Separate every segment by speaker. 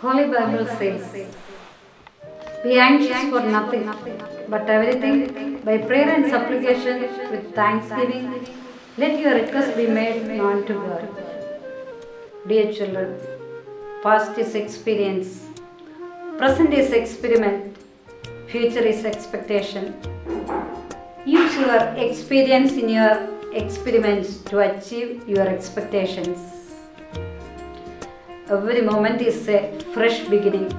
Speaker 1: Holy Bible says, be anxious for nothing, but everything by prayer and supplication with thanksgiving, let your requests be made known to God. Dear children, past is experience, present is experiment, future is expectation. Use your experience in your experiments to achieve your expectations. Every moment is a fresh beginning.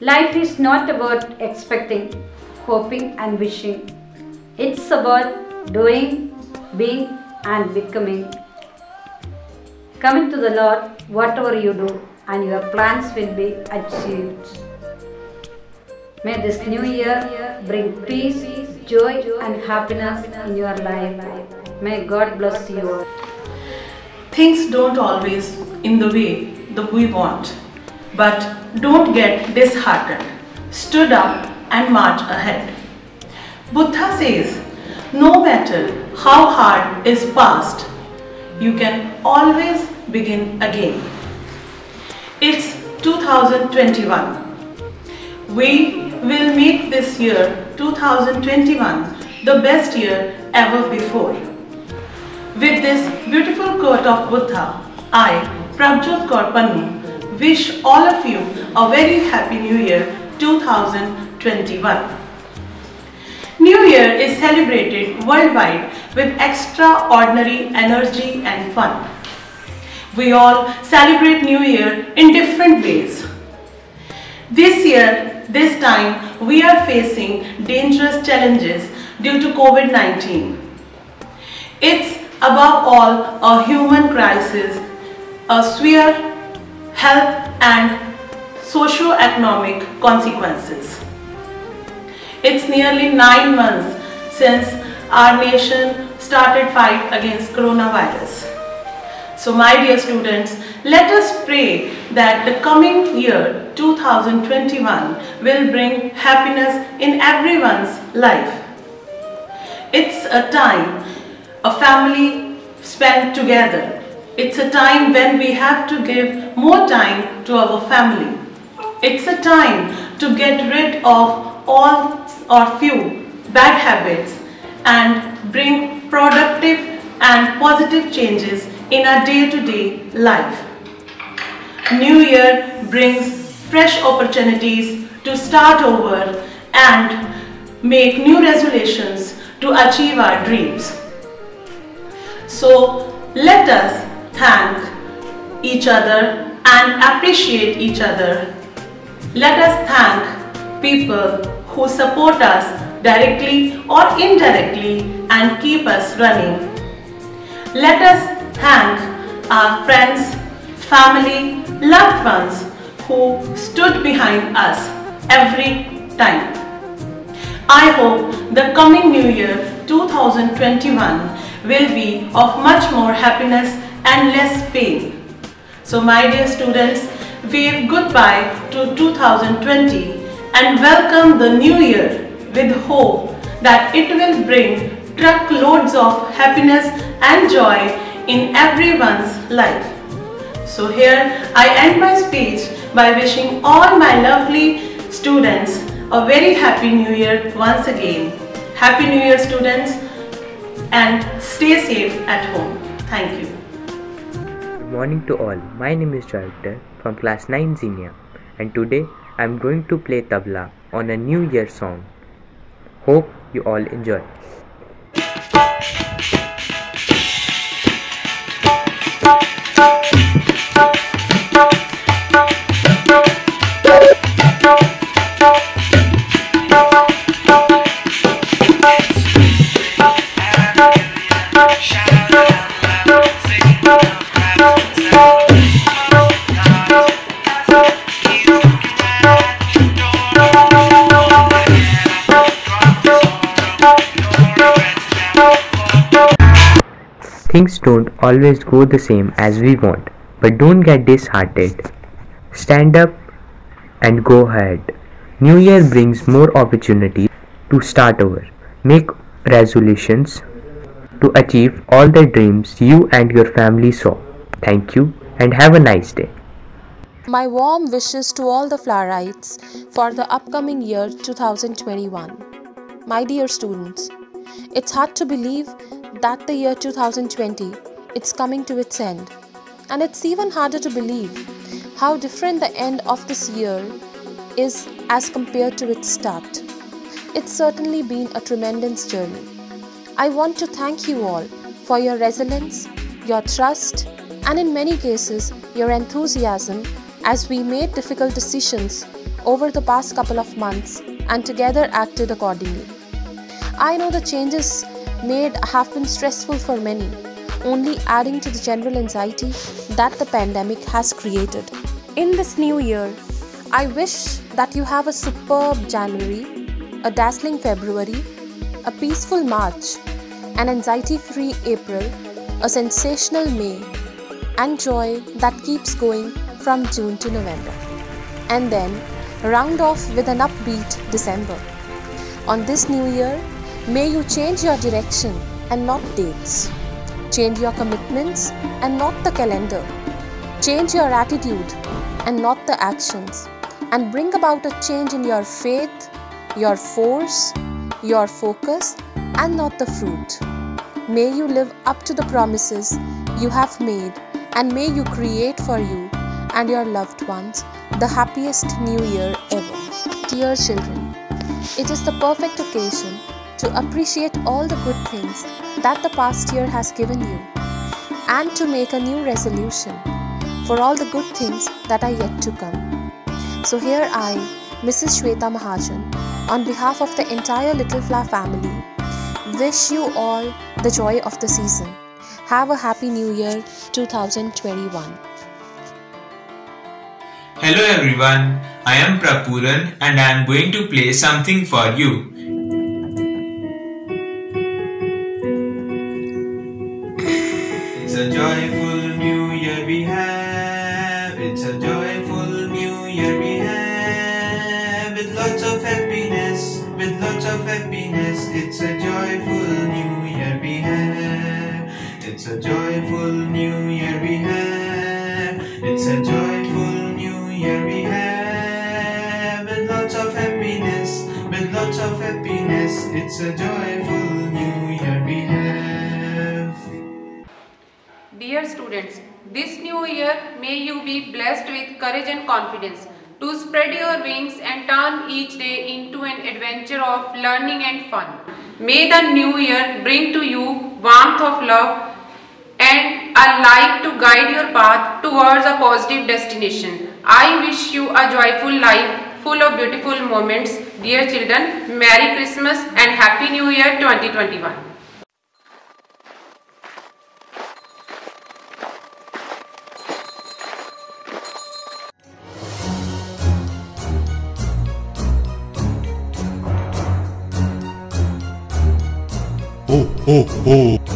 Speaker 1: Life is not about expecting, hoping and wishing. It's about doing, being and becoming. Coming to the Lord, whatever you do and your plans will be achieved. May this new year bring peace, joy and happiness in your life. May God bless you all.
Speaker 2: Things don't always in the way that we want, but don't get disheartened. Stood up and march ahead. Buddha says, no matter how hard is past, you can always begin again. It's 2021. We will make this year 2021 the best year ever before. With this beautiful quote of Buddha, I, Prabjot Kaur Pannu, wish all of you a very happy New Year 2021. New Year is celebrated worldwide with extraordinary energy and fun. We all celebrate New Year in different ways. This time, we are facing dangerous challenges due to COVID-19. It's above all a human crisis, a severe health and socio-economic consequences. It's nearly 9 months since our nation started fight against coronavirus. So my dear students, let us pray that the coming year 2021 will bring happiness in everyone's life. It's a time a family spent together. It's a time when we have to give more time to our family. It's a time to get rid of all or few bad habits and bring productive and positive changes in our day-to-day life. New Year brings fresh opportunities to start over and make new resolutions to achieve our dreams. So let us thank each other and appreciate each other. Let us thank people who support us directly or indirectly and keep us running. Let us thank our friends, family, loved ones who stood behind us every time. I hope the coming New Year 2021 will be of much more happiness and less pain. So my dear students, wave goodbye to 2020 and welcome the new year with hope that it will bring truckloads of happiness and joy in everyone's life. So here I end my speech by wishing all my lovely students a very happy new year once again. Happy New Year students, and stay safe at home. Thank you.
Speaker 3: Good morning to all. My name is Joy from class 9 senior, and today I am going to play tabla on a New Year song. Hope you all enjoy. Things don't always go the same as we want, but don't get disheartened. Stand up and go ahead. New Year brings more opportunities to start over. Make resolutions to achieve all the dreams you and your family saw. Thank you and have a nice day.
Speaker 4: My warm wishes to all the Flowerites for the upcoming year 2021. My dear students, it's hard to believe that the year 2020 is coming to its end. And it's even harder to believe how different the end of this year is as compared to its start. It's certainly been a tremendous journey. I want to thank you all for your resilience, your trust, and in many cases, your enthusiasm as we made difficult decisions over the past couple of months and together acted accordingly. I know the changes made have been stressful for many, only adding to the general anxiety that the pandemic has created. In this new year, I wish that you have a superb January, a dazzling February, a peaceful March, an anxiety-free April, a sensational May, and joy that keeps going from June to November. And then round off with an upbeat December. On this new year, may you change your direction and not dates. Change your commitments and not the calendar. Change your attitude and not the actions. And bring about a change in your faith, your force, your focus, and not the fruit. May you live up to the promises you have made, and may you create for you and your loved ones the happiest new year ever. Dear children, it is the perfect occasion to appreciate all the good things that the past year has given you and to make a new resolution for all the good things that are yet to come. So here I, Mrs. Shweta Mahajan, on behalf of the entire Little Flower family, wish you all the joy of the season. Have a happy new year 2021.
Speaker 5: Hello everyone, I am Prapuran and I am going to play something for you. It's a joyful new year we have. It's a joyful new year we have. With lots of happiness, with lots of happiness. It's a joyful new year we have. It's a joyful new year we have. It's a joyful new year we have. With lots of happiness, with lots of happiness. It's a joyful new year we have.
Speaker 6: Dear students, this new year may you be blessed with courage and confidence to spread your wings and turn each day into an adventure of learning and fun. May the new year bring to you warmth of love and a light to guide your path towards a positive destination. I wish you a joyful life full of beautiful moments. Dear children, Merry Christmas and Happy New Year 2021.
Speaker 7: Ho, ho, ho.